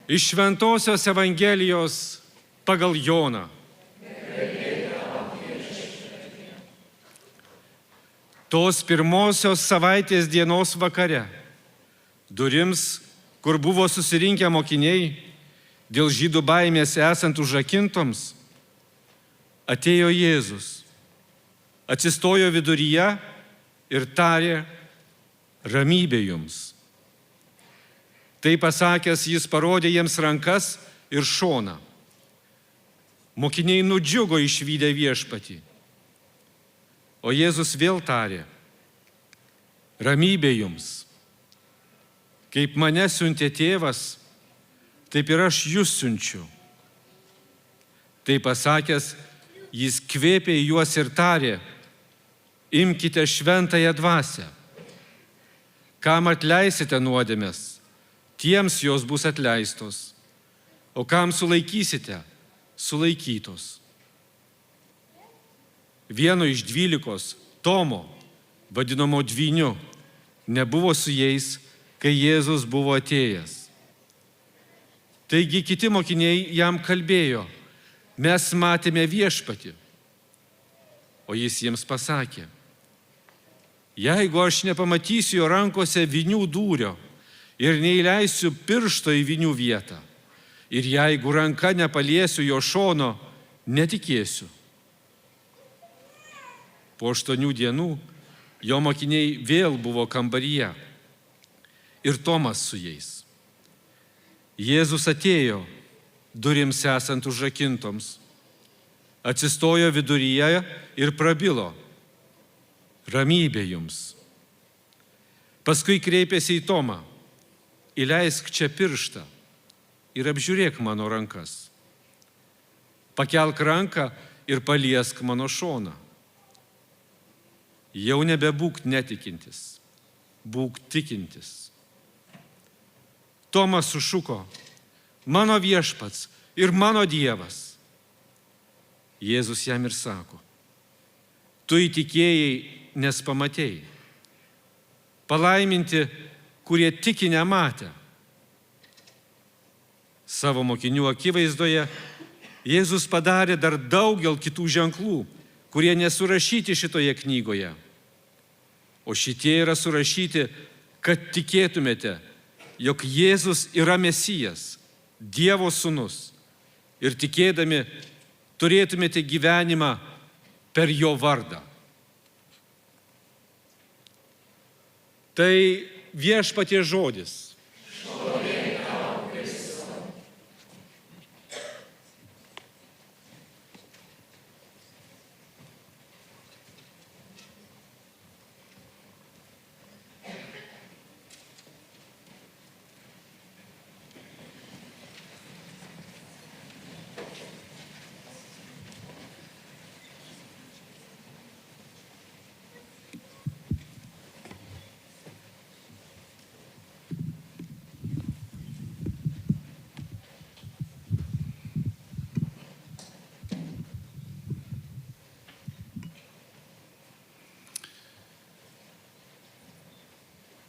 Iš Šventosios Evangelijos pagal Joną. Tos pirmosios savaitės dienos vakare, durims, kur buvo susirinkę mokiniai, dėl žydų baimės esant užrakintoms, atėjo Jėzus, atsistojo viduryje ir tarė: ramybė jums. Tai pasakęs, jis parodė jiems rankas ir šoną. Mokiniai nudžiugo išvydę viešpatį. O Jėzus vėl tarė: ramybė jums. Kaip mane siuntė tėvas, taip ir aš jus siunčiu. Tai pasakęs, jis kvėpė į juos ir tarė: imkite šventąją dvasią. Kam atleisite nuodėmes, tiems jos bus atleistos, o kam sulaikysite, sulaikytos. Vieno iš 12, Tomo, vadinamo Dvyniu, nebuvo su jais, kai Jėzus buvo atėjęs. Taigi kiti mokiniai jam kalbėjo: mes matėme viešpatį. O jis jiems pasakė: jeigu aš nepamatysiu jo rankose vynių dūrio ir neįleisiu piršto į vynių vietą, ir jeigu ranka nepaliesiu jo šono, netikėsiu. Po 8 dienų jo mokiniai vėl buvo kambaryje ir Tomas su jais. Jėzus atėjo durims esant užrakintoms, atsistojo viduryje ir prabilo: ramybė jums. Paskui kreipėsi į Tomą: įleisk čia pirštą ir apžiūrėk mano rankas. Pakelk ranką ir paliesk mano šoną. Jau nebebūk netikintis, būk tikintis. Tomas sušuko: mano viešpats ir mano Dievas. Jėzus jam ir sako: tu įtikėjai, nes pamatėjai. Palaiminti, kurie tiki nematę. Savo mokinių akivaizdoje Jėzus padarė dar daugel kitų ženklų, kurie nesurašyti šitoje knygoje. O šitie yra surašyti, kad tikėtumėte, jog Jėzus yra Mesijas, Dievo sūnus, ir tikėdami turėtumėte gyvenimą per jo vardą. Tai viešpaties žodis.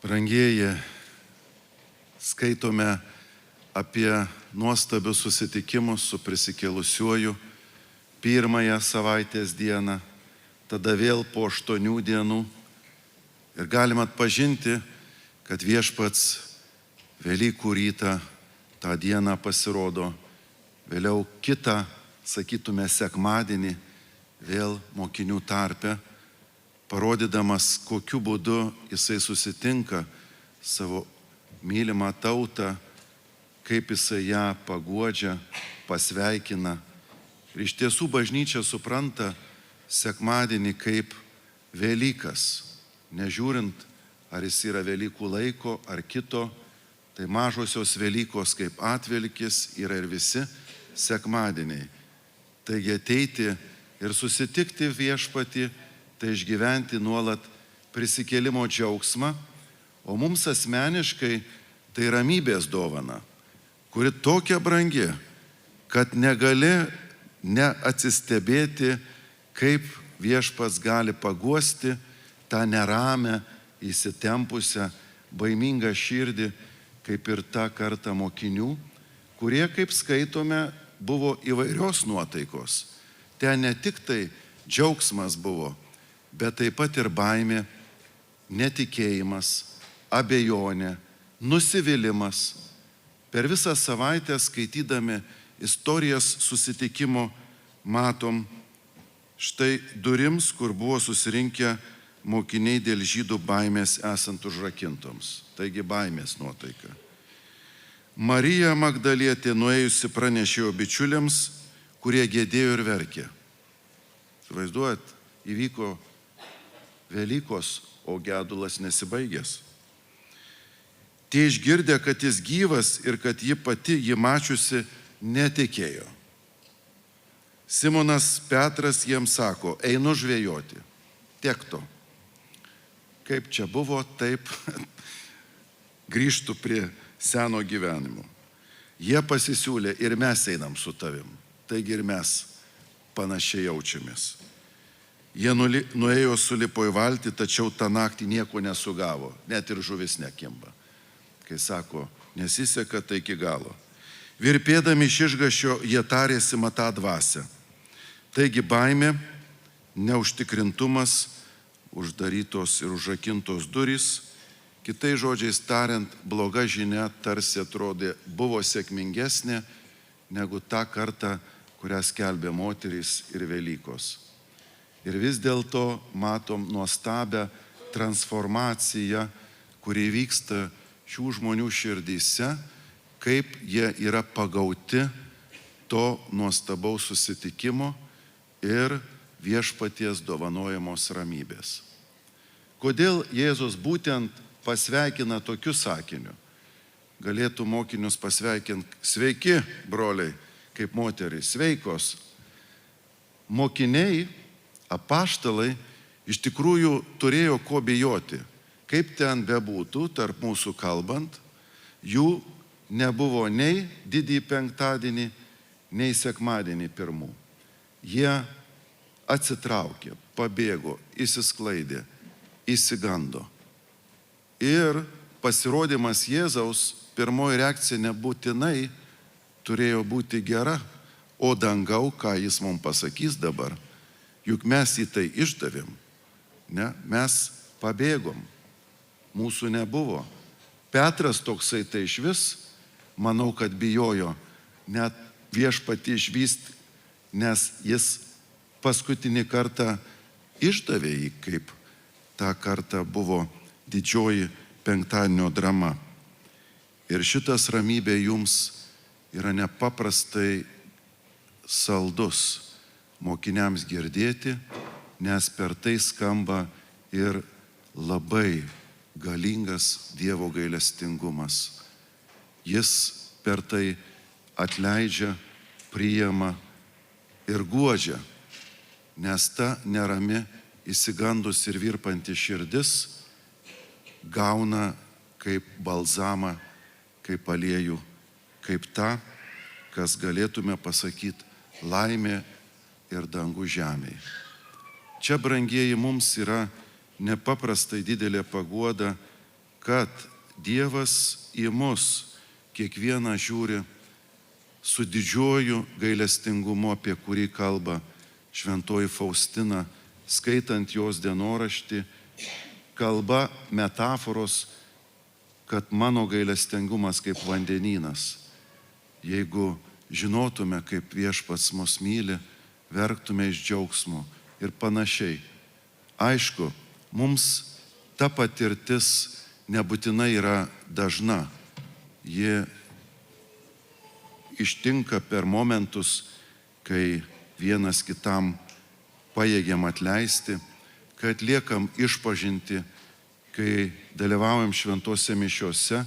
Brangieji, skaitome apie nuostabius susitikimus su prisikėlusiuoju pirmąją savaitės dieną, tada vėl po 8 dienų. Ir galime atpažinti, kad viešpats Velykų rytą tą dieną pasirodo, vėliau kitą, sakytume, sekmadienį, vėl mokinių tarpe, parodydamas, kokiu būdu jisai susitinka savo mylimą tautą, kaip jisai ją paguodžia, pasveikina. Ir iš tiesų bažnyčia supranta sekmadienį kaip Velykas, nežiūrint, ar jis yra Velykų laiko ar kito, tai mažosios Velykos kaip atvelykis yra ir visi sekmadieniai. Taigi ateiti ir susitikti viešpatį, tai išgyventi nuolat prisikėlimo džiaugsmą, o mums asmeniškai tai ramybės dovana, kuri tokia brangi, kad negali neatsistebėti, kaip viešpats gali paguosti tą neramę, įsitempusią, baimingą širdį, kaip ir tą kartą mokinių, kurie, kaip skaitome, buvo įvairios nuotaikos. Ten ne tik tai džiaugsmas buvo, bet taip pat ir baimė, netikėjimas, abejonė, nusivylimas. Per visą savaitę skaitydami istorijas susitikimo matom štai durims, kur buvo susirinkę mokiniai dėl žydų baimės esant užrakintoms. Taigi baimės nuotaika. Marija Magdalietė nuėjusi pranešė jo bičiuliams, kurie gėdėjo ir verkė. Vaizduojat, įvyko Velykos, o gedulas nesibaigęs. Tie išgirdę, kad jis gyvas ir kad ji pati jį mačiusi, netikėjo. Simonas Petras jiems sako, einu žvejoti. Tiek to. Kaip čia buvo, taip grįžtų prie seno gyvenimo. Jie pasisiūlė ir mes einam su tavim. Taigi ir mes panašiai jaučiamės. Jie nuėjo, sulipo į valtį, tačiau tą naktį nieko nesugavo, net ir žuvis nekimba. Kai sako, nesiseka, tai iki galo. Virpėdami iš išgąsčio, jie tarėsi matą dvasią. Taigi baimė, neužtikrintumas, uždarytos ir užrakintos durys, kitais žodžiais tariant, bloga žinia tarsi atrodė buvo sėkmingesnė negu tą kartą, kurią skelbė moterys ir Velykos. Ir vis dėlto matom nuostabią transformaciją, kuri vyksta šių žmonių širdyse, kaip jie yra pagauti to nuostabaus susitikimo ir viešpaties dovanojamos ramybės. Kodėl Jėzus būtent pasveikina tokiu sakiniu? Galėtų mokinius pasveikinti, sveiki, broliai, kaip moterys, sveikos. Mokiniai, apaštalai, iš tikrųjų turėjo ko bijoti. Kaip ten bebūtų, tarp mūsų kalbant, jų nebuvo nei didįjį penktadienį, nei sekmadienį pirmų. Jie atsitraukė, pabėgo, išsisklaidė, išsigando. Ir pasirodymas Jėzaus pirmoji reakcija nebūtinai turėjo būti gera, o dangau, ką jis mums pasakys dabar, juk mes į tai išdavėm, ne? Mes pabėgom, mūsų nebuvo. Petras toksai tai išvis, manau, kad bijojo net viešpatį išvysti, nes jis paskutinį kartą išdavė jį, kaip tą kartą buvo didžioji penktadienio drama. Ir šitas ramybė jums yra nepaprastai saldus mokiniams girdėti, nes per tai skamba ir labai galingas Dievo gailestingumas. Jis per tai atleidžia, priima ir guodžia, nes ta nerami, išsigandus ir virpanti širdis gauna kaip balzamą, kaip aliejų, kaip tą, kas galėtume pasakyti laimė ir dangų žemėje. Čia, brangieji, mums yra nepaprastai didelė paguoda, kad Dievas į mus kiekvieną žiūri su didžiuoju gailestingumu, apie kurį kalba šventoji Faustina, skaitant jos dienoraštį, kalba metaforos, kad mano gailestingumas kaip vandenynas. Jeigu žinotume, kaip viešpats mus myli, verktume iš džiaugsmo ir panašiai. Aišku, mums ta patirtis nebūtinai yra dažna. Ji ištinka per momentus, kai vienas kitam pajėgiam atleisti, kai atliekam išpažinti, kai dalyvaujam šventose mišiose,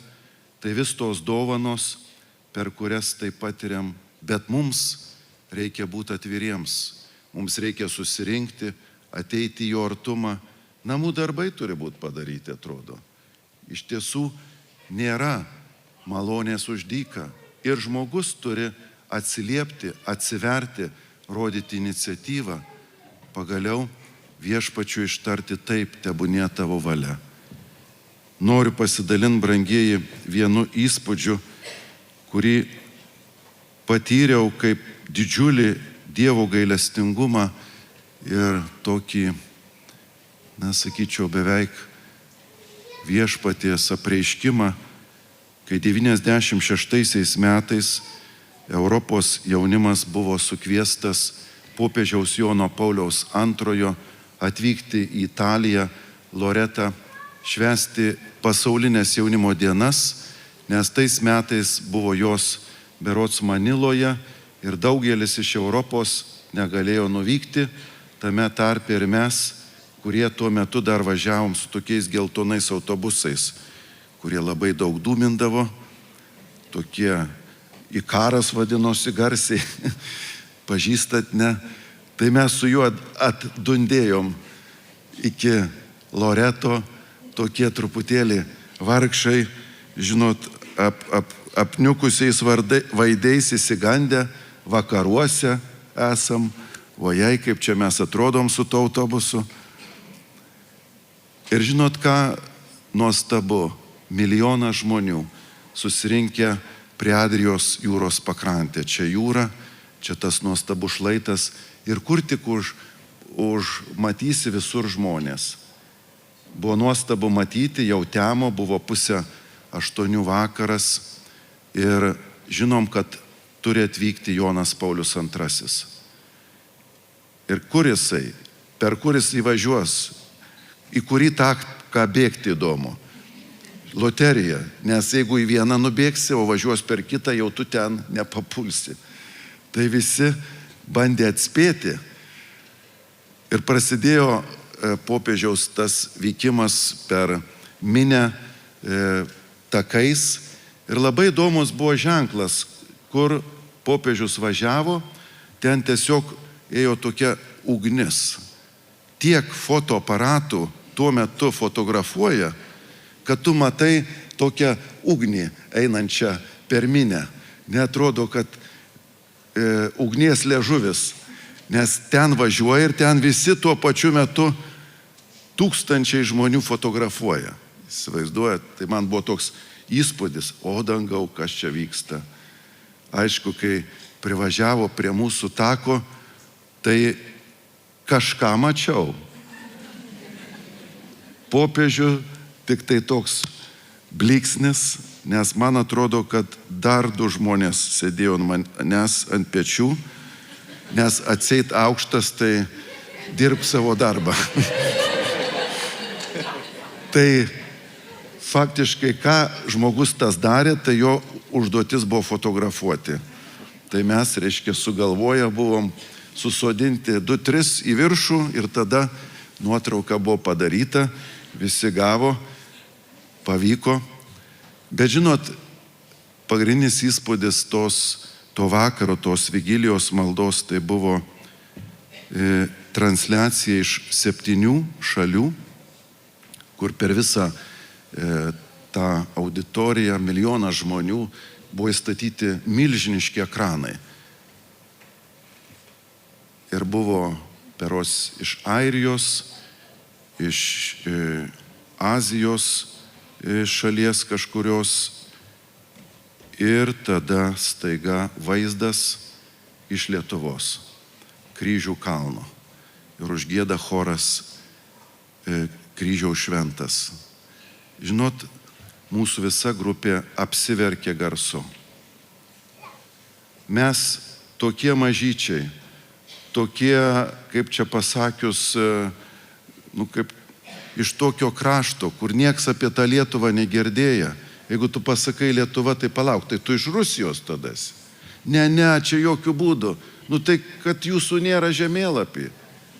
tai vis tos dovanos, per kurias tai patiriam, bet mums reikia būti atviriems, mums reikia susirinkti, ateiti į jo artumą, namų darbai turi būti padaryti, atrodo. Iš tiesų nėra malonės už dyką ir žmogus turi atsiliepti, atsiverti, rodyti iniciatyvą, pagaliau viešpačiu ištarti taip, tebūnie tavo valia. Noriu pasidalinti, brangieji, vienu įspūdžiu, kurį patyriau kaip didžiulį Dievo gailestingumą ir tokį, sakyčiau, beveik viešpaties apreiškimą, kai 96 metais Europos jaunimas buvo sukviestas popiežiaus Jono Pauliaus II atvykti į Italiją, Loretą, švęsti pasaulinės jaunimo dienas, nes tais metais buvo jos berods Maniloje ir daugelis iš Europos negalėjo nuvykti, tame tarpe ir mes, kurie tuo metu dar važiavom su tokiais geltonais autobusais, kurie labai daug dūmindavo, tokie Ikaras vadinosi garsiai, pažįstat, ne? Tai mes su juo atdundėjom iki Loreto, tokie truputėlį vargšai, žinot, apniukusiais vaidais įsigandę, vakaruose esam, o jei kaip čia mes atrodom su to autobusu. Ir žinot ką, nuostabu, milijonas žmonių susirinkę prie Adrijos jūros pakrantė. Čia jūra, čia tas nuostabus šlaitas ir kur tik matysi visur žmonės. Buvo nuostabu matyti, jau temo, buvo 7:30 vakaras ir žinom, kad turi atvykti Jonas Paulius II. Ir kur jisai, per kur jis įvažiuos, į kurį taką bėgti įdomu. Loterija, nes jeigu į vieną nubėgsi, o važiuos per kitą, jau tu ten nepapulsi. Tai visi bandė atspėti. Ir prasidėjo popiežiaus tas vykimas per minę takais. Ir labai įdomus buvo ženklas, kur popiežius važiavo, ten tiesiog ėjo tokia ugnis. Tiek fotoaparatų tuo metu fotografuoja, kad tu matai tokią ugnį einančią per minę. Neatrodo, kad ugnies liežuvis, nes ten važiuoja ir ten visi tuo pačiu metu tūkstančiai žmonių fotografuoja. Įsivaizduojat, tai man buvo toks įspūdis, o dangau, kas čia vyksta. Aišku, kai privažiavo prie mūsų tako, tai kažką mačiau. Popiežių tik tai toks blyksnis, nes man atrodo, kad dar 2 žmonės sėdėjo manęs ant pečių, nes atseit aukštas, tai dirb savo darbą. Tai faktiškai, ką žmogus tas darė, tai jo užduotis buvo fotografuoti. Tai mes, reiškia, sugalvoję buvom susodinti 2-3 į viršų ir tada nuotrauka buvo padaryta, visi gavo, pavyko. Bet žinot, pagrindinis įspūdis to vakaro, tos vigilijos maldos, tai buvo transliacija iš 7 šalių, kur per visą tą auditoriją, milijoną žmonių, buvo įstatyti milžiniški ekranai. Ir buvo peros iš Airijos, iš Azijos šalies kažkurios ir tada staiga vaizdas iš Lietuvos, Kryžių kalno. Ir užgieda choras Kryžiaus šventas. Žinot, mūsų visa grupė apsiverkė garsu. Mes tokie mažyčiai, tokie, kaip čia pasakius, kaip iš tokio krašto, kur nieks apie tą Lietuvą negirdėja. Jeigu tu pasakai Lietuva, tai palauk, tai tu iš Rusijos tada esi. Ne, čia jokių būdų. Tai kad jūsų nėra žemėlapiai.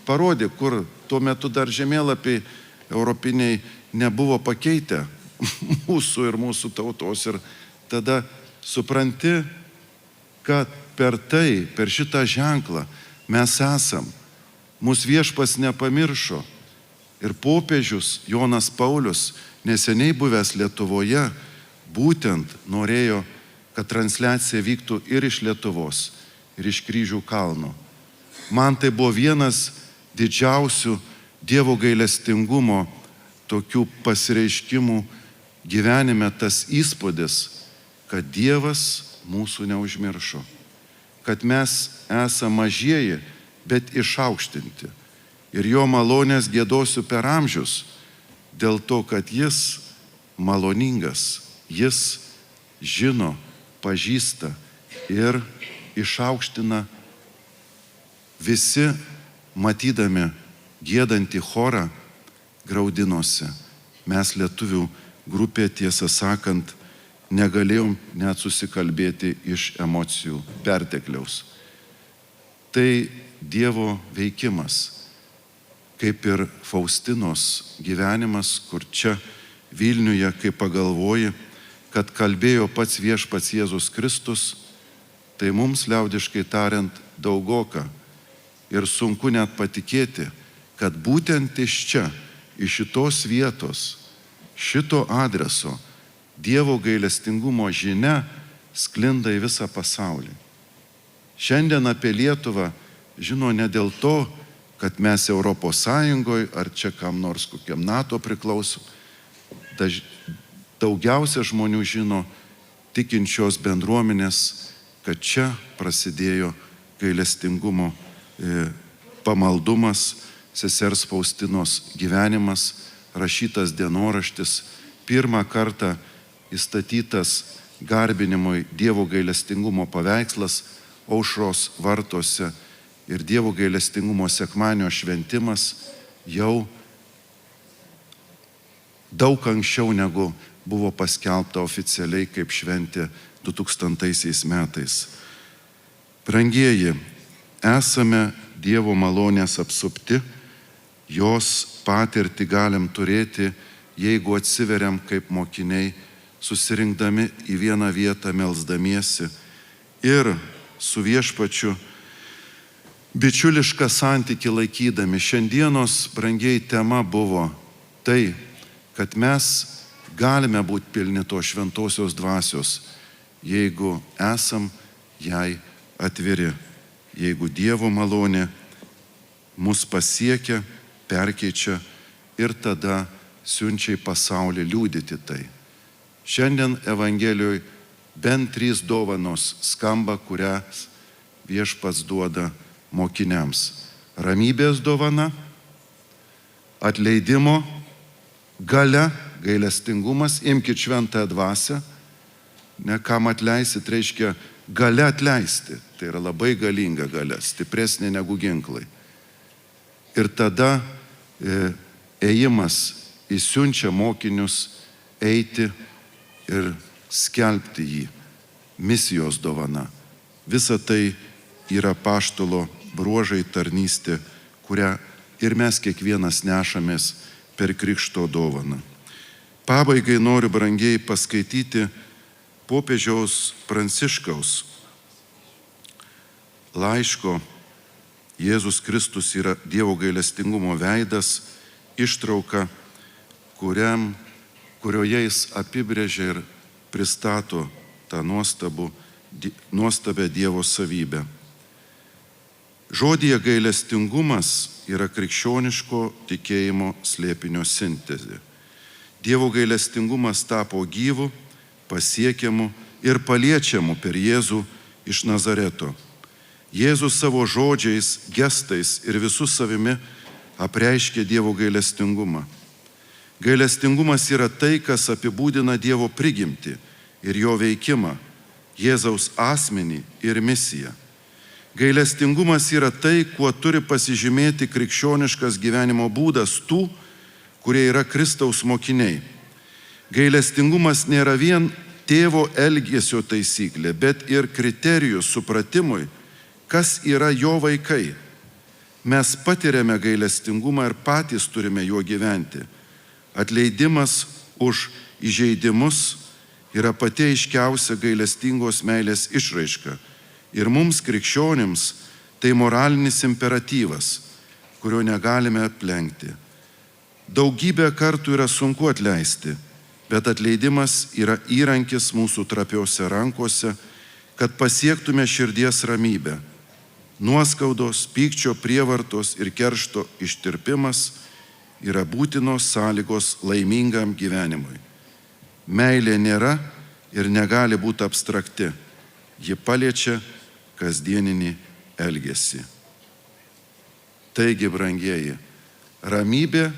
Parodė, kur tuo metu dar žemėlapiai europiniai nebuvo pakeitę mūsų ir mūsų tautos. Ir tada supranti, kad per tai, per šitą ženklą mes esam. Mūsų viešpas nepamiršo. Ir popiežius Jonas Paulius, neseniai buvęs Lietuvoje, būtent norėjo, kad transliacija vyktų ir iš Lietuvos, ir iš Kryžių kalno. Man tai buvo vienas didžiausių Dievo gailestingumo tokių pasireiškimų gyvenime, tas įspūdis, kad Dievas mūsų neužmiršo. kad mes esame mažieji, bet išaukštinti. Ir jo malonės giedosiu per amžius, dėl to, kad jis maloningas, jis žino, pažįsta ir išaukština. Visi, matydami giedantį chorą, graudinosi. Mes lietuvių grupė, tiesą sakant, negalėjom net susikalbėti iš emocijų pertekliaus. Tai Dievo veikimas, kaip ir Faustinos gyvenimas, kur čia Vilniuje, kai pagalvoji, kad kalbėjo pats viešpats Jėzus Kristus, tai mums liaudiškai tariant daugoka. Ir sunku net patikėti, kad būtent iš čia, iš šitos vietos, šito adreso, Dievo gailestingumo žinia sklinda į visą pasaulį. Šiandien apie Lietuvą žino ne dėl to, kad mes Europos Sąjungoje ar čia kam nors kokiam NATO priklauso. Daugiausia žmonių žino tikinčios bendruomenės, kad čia prasidėjo gailestingumo pamaldumas, sesers Faustinos gyvenimas, rašytas dienoraštis, pirmą kartą įstatytas garbinimui Dievo gailestingumo paveikslas Aušros vartuose ir Dievo gailestingumo sekmadienio šventimas jau daug anksčiau negu buvo paskelbta oficialiai kaip šventė 2000 metais. Brangieji, esame Dievo malonės apsupti, jos patirtį galim turėti, jeigu atsiveriam kaip mokiniai, susirinkdami į vieną vietą melsdamiesi ir su viešpačiu bičiulišką santykį laikydami. Šiandienos, brangiai, tema buvo tai, kad mes galime būti pilni to šventosios dvasios, jeigu esam jai atviri, jeigu Dievo malonė mus pasiekia, perkeičia ir tada siunčia į pasaulį liudyti tai. Šiandien Evangelijoje bent 3 dovanos skamba, kurias viešpats duoda mokiniams. Ramybės dovana, atleidimo galia, gailestingumas, imkit šventąją dvasią, ne kam atleisit, reiškia galia atleisti. Tai yra labai galinga galia, stipresnė negu ginklai. Ir tada ėjimas įsiunčia mokinius eiti ir skelbti jį. Misijos dovana. Visa tai yra apaštalo bruožai, tarnystė, kurią ir mes kiekvienas nešamės per krikšto dovaną. Pabaigai noriu, brangiai, paskaityti popiežiaus Pranciškaus laiško Jėzus Kristus yra Dievo gailestingumo veidas, ištrauka, kurioje jis apibrėžia ir pristato tą nuostabią Dievo savybę. Žodyje gailestingumas yra krikščioniško tikėjimo slėpinio sintezė. Dievo gailestingumas tapo gyvu, pasiekiamu ir paliečiamu per Jėzų iš Nazareto. Jėzus savo žodžiais, gestais ir visų savimi apreiškė Dievo gailestingumą. Gailestingumas yra tai, kas apibūdina Dievo prigimtį ir jo veikimą, Jėzaus asmenį ir misiją. Gailestingumas yra tai, kuo turi pasižymėti krikščioniškas gyvenimo būdas tų, kurie yra Kristaus mokiniai. Gailestingumas nėra vien tėvo elgesio taisyklė, bet ir kriterijus supratimui, kas yra jo vaikai. Mes patiriame gailestingumą ir patys turime juo gyventi. Atleidimas už įžeidimus yra pati aiškiausia gailestingos meilės išraiška. Ir mums, krikščionims, tai moralinis imperatyvas, kurio negalime aplenkti. Daugybę kartų yra sunku atleisti, bet atleidimas yra įrankis mūsų trapiose rankose, kad pasiektume širdies ramybę. Nuoskaudos, pykčio, prievartos ir keršto ištirpimas yra būtinos sąlygos laimingam gyvenimui. Meilė nėra ir negali būti abstrakti. Ji paliečia kasdieninį elgesį. Taigi, brangieji, ramybė,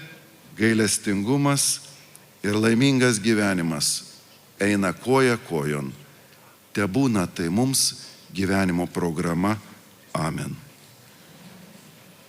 gailestingumas ir laimingas gyvenimas eina koja kojon. Tebūna tai mums gyvenimo programa. Amen.